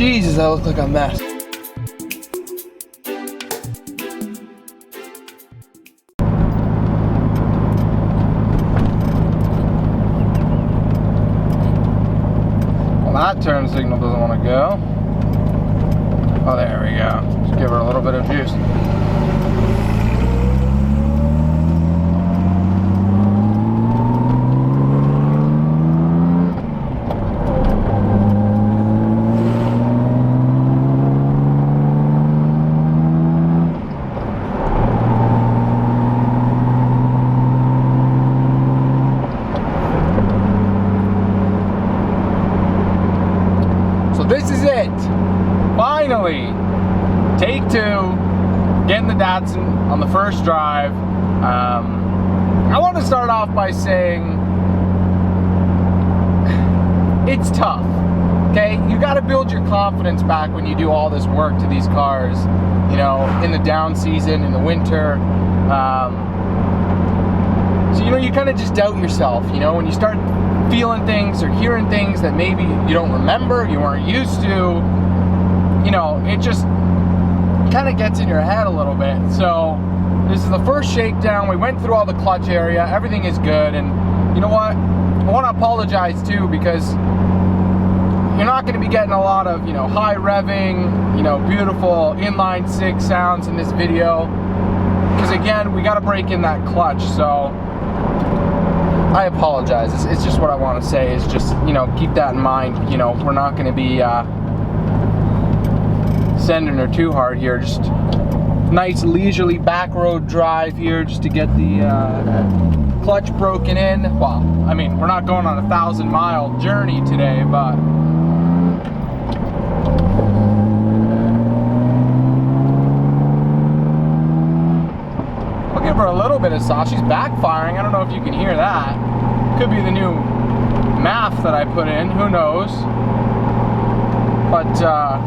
Jesus, I look like a mess. Well, that turn signal doesn't want to go. Oh, there we go. Just give her a little bit of juice. This is it. Finally, take two, getting the Datsun on the first drive. I want to start off by saying it's tough. Okay, you got to build your confidence back when you do all this work to these cars. You know, in the down season, in the winter. So you know, you kind of just doubt yourself. You know, when you start feeling things or hearing things that maybe you don't remember, you weren't used to, you know, it just kind of gets in your head a little bit. So this is the first shakedown. We went through all the clutch area, everything is good. And you know what, I want to apologize too, because you're not going to be getting a lot of, you know, high revving, you know, beautiful inline six sounds in this video, because again, we got to break in that clutch. So I apologize. It's just what I want to say is just, you know, keep that in mind. You know, we're not going to be sending her too hard here. Just nice leisurely back road drive here just to get the clutch broken in. Well, I mean, we're not going on a 1,000-mile journey today, but I'll give her a little bit of sauce. She's backfiring. I don't know if you can hear that. Could be the new math that I put in. Who knows? But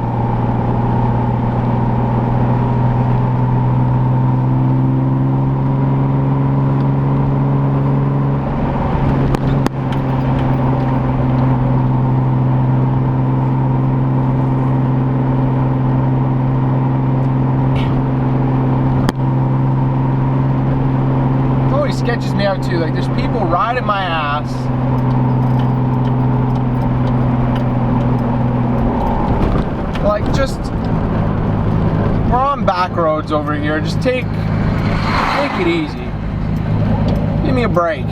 sketches me out too. Like, there's people riding my ass. Like, just, we're on back roads over here. Just take it easy. Give me a break.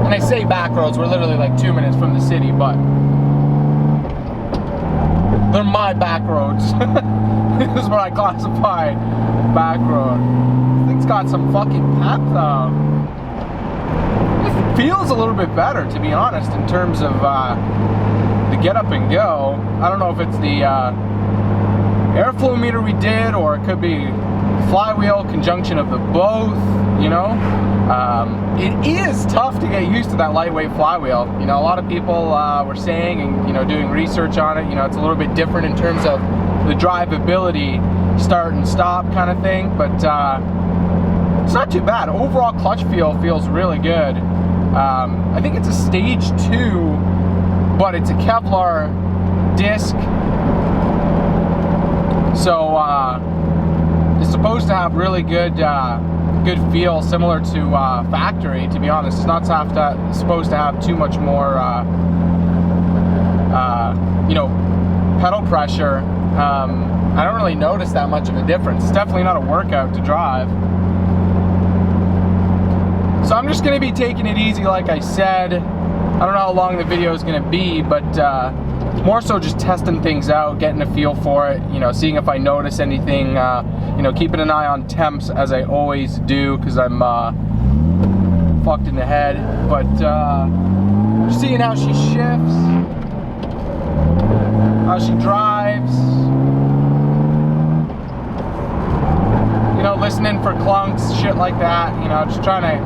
And I say back roads, we're literally like 2 minutes from the city, but they're my back roads. This is what I classify back road. This thing's got some fucking pep though. It feels a little bit better, to be honest, in terms of the get up and go. I don't know if it's the airflow meter we did, or it could be flywheel conjunction of the both, you know. It is tough to get used to that lightweight flywheel. You know, a lot of people were saying, and you know, doing research on it, you know, it's a little bit different in terms of the drivability, start and stop kind of thing, but it's not too bad. Overall clutch feel feels really good. I think it's a stage 2, but it's a Kevlar disc, so it's supposed to have really good good feel, similar to factory. To be honest, it's not supposed to have too much more you know, pedal pressure. I don't really notice that much of a difference. It's definitely not a workout to drive. So I'm just gonna be taking it easy, like I said. I don't know how long the video is gonna be, but more so just testing things out, getting a feel for it, you know, seeing if I notice anything, you know, keeping an eye on temps as I always do, because I'm fucked in the head, but just seeing how she shifts, how she drives, you know, listening for clunks, shit like that, you know, just trying to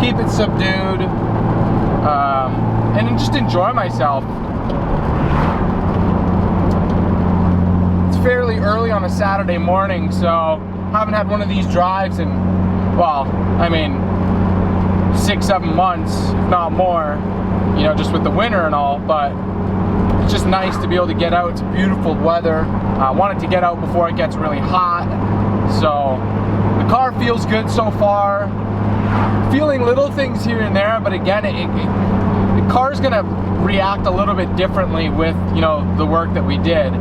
keep it subdued, and just enjoy myself. It's fairly early on a Saturday morning, so haven't had one of these drives in, well, I mean, 6-7 months, if not more, you know, just with the winter and all. But it's just nice to be able to get out. It's beautiful weather. I wanted to get out before it gets really hot. So the car feels good so far. Feeling little things here and there, but again, the car's gonna react a little bit differently with, you know, the work that we did.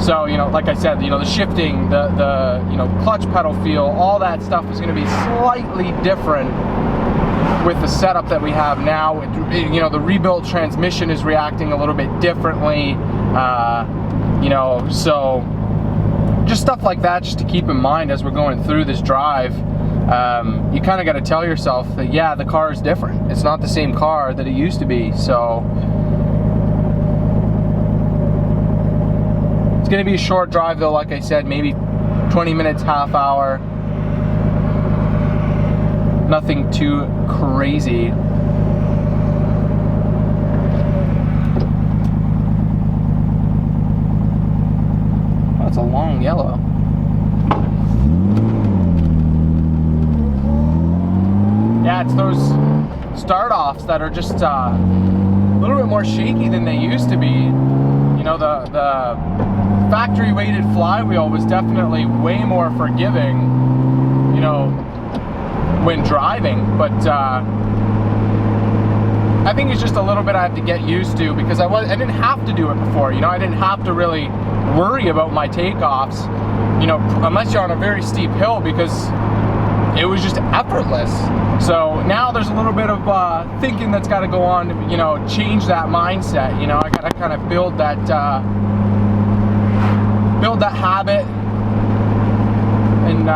So, you know, like I said, you know, the shifting, the you know, clutch pedal feel, all that stuff is going to be slightly different with the setup that we have now. You know, the rebuilt transmission is reacting a little bit differently, you know, so just stuff like that just to keep in mind as we're going through this drive. You kind of got to tell yourself that, yeah, the car is different. It's not the same car that it used to be, so it's going to be a short drive though, like I said, maybe 20 minutes, half hour. Nothing too crazy. Oh, it's a long yellow. Yeah, it's those start-offs that are just a little bit more shaky than they used to be. You know, the factory weighted flywheel was definitely way more forgiving, you know, when driving, but I think it's just a little bit I have to get used to, because I didn't have to do it before. You know, I didn't have to really worry about my takeoffs, you know, unless you're on a very steep hill, because it was just effortless. So now there's a little bit of thinking that's got to go on to, you know, change that mindset. You know, I got to kind of build that habit, and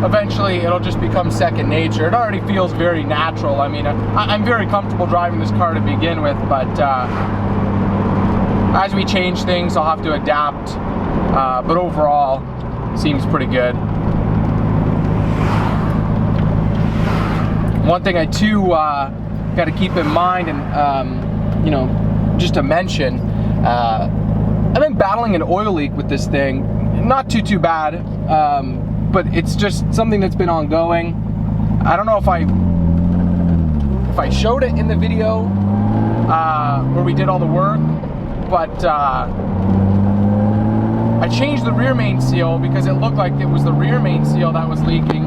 eventually it'll just become second nature. It already feels very natural. I mean, I'm very comfortable driving this car to begin with, but as we change things, I'll have to adapt. But overall, it seems pretty good. One thing I too got to keep in mind, and you know, just to mention, I've been battling an oil leak with this thing. Not too bad, but it's just something that's been ongoing. I don't know if I showed it in the video where we did all the work, but I changed the rear main seal because it looked like it was the rear main seal that was leaking.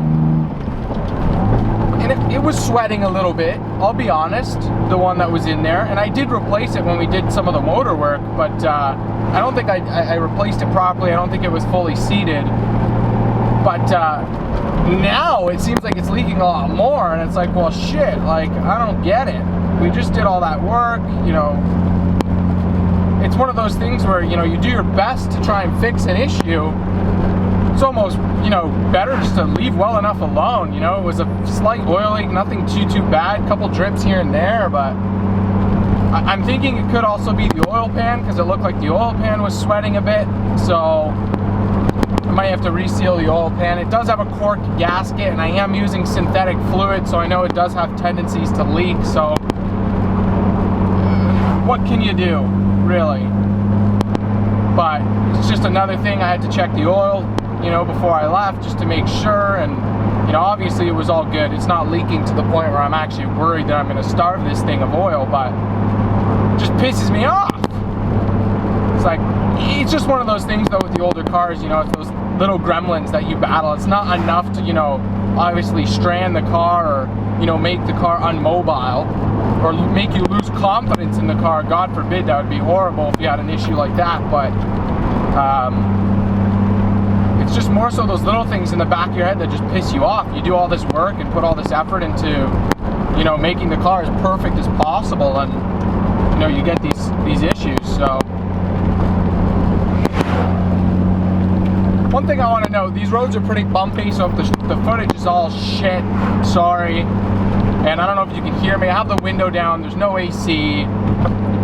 And it was sweating a little bit, I'll be honest, the one that was in there. And I did replace it when we did some of the motor work, but I don't think I replaced it properly. I don't think it was fully seated. But now it seems like it's leaking a lot more, and it's like, well, shit, like, I don't get it. We just did all that work, you know. It's one of those things where, you know, you do your best to try and fix an issue. It's almost, you know, better just to leave well enough alone. You know, it was a slight oil leak, nothing too bad, couple drips here and there, but I'm thinking it could also be the oil pan, because it looked like the oil pan was sweating a bit, so I might have to reseal the oil pan. It does have a cork gasket, and I am using synthetic fluid, so I know it does have tendencies to leak, so what can you do, really? But it's just another thing. I had to check the oil, you know, before I left, just to make sure, and, you know, obviously it was all good. It's not leaking to the point where I'm actually worried that I'm going to starve this thing of oil, but it just pisses me off. It's like, it's just one of those things though with the older cars, you know, it's those little gremlins that you battle. It's not enough to, you know, obviously strand the car, or, you know, make the car unmobile, or make you lose confidence in the car. God forbid, that would be horrible if you had an issue like that, but it's just more so those little things in the back of your head that just piss you off. You do all this work and put all this effort into, you know, making the car as perfect as possible, and, you know, you get these issues. So one thing I want to note, these roads are pretty bumpy, so if the footage is all shit, sorry. And I don't know if you can hear me. I have the window down, there's no AC.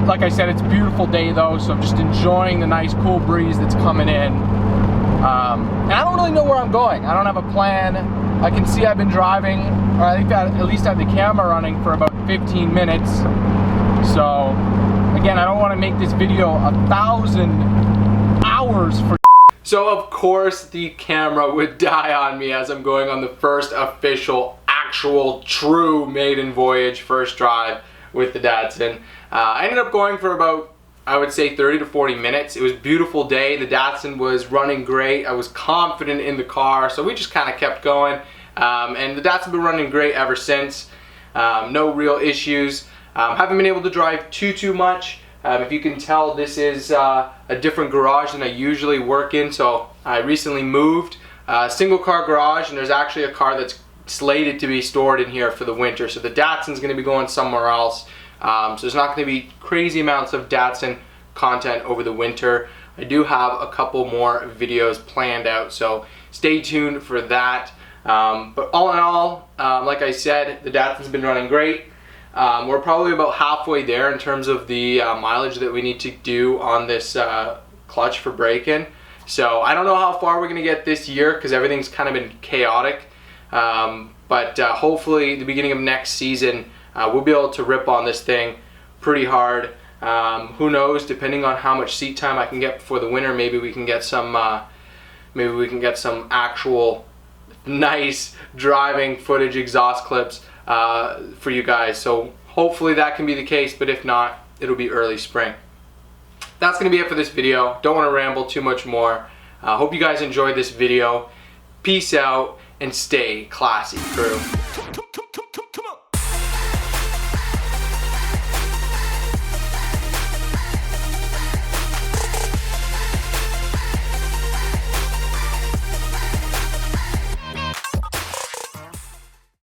Like I said, it's a beautiful day though, so I'm just enjoying the nice cool breeze that's coming in. And I don't really know where I'm going. I don't have a plan. I can see I've been driving, or I think that at least I have the camera running for about 15 minutes. So again, I don't want to make this video 1,000 hours for. So of course the camera would die on me as I'm going on the first official, actual, true maiden voyage, first drive with the Datsun. I ended up going for about, I would say, 30 to 40 minutes. It was a beautiful day. The Datsun was running great. I was confident in the car, so we just kind of kept going. And the Datsun's been running great ever since. No real issues. Haven't been able to drive too much. If you can tell, this is a different garage than I usually work in. So I recently moved, single car garage, and there's actually a car that's slated to be stored in here for the winter. So the Datsun's going to be going somewhere else. So there's not going to be crazy amounts of Datsun content over the winter. I do have a couple more videos planned out, so stay tuned for that. But all in all, like I said, the Datsun's been running great. We're probably about halfway there in terms of the mileage that we need to do on this clutch for braking. So I don't know how far we're going to get this year because everything's kind of been chaotic. But hopefully the beginning of next season we'll be able to rip on this thing pretty hard. Who knows, depending on how much seat time I can get before the winter, maybe we can get some actual nice driving footage, exhaust clips for you guys. So hopefully that can be the case, but if not, it'll be early spring. That's gonna be it for this video. Don't want to ramble too much more. Hope you guys enjoyed this video. Peace out and stay classy, crew.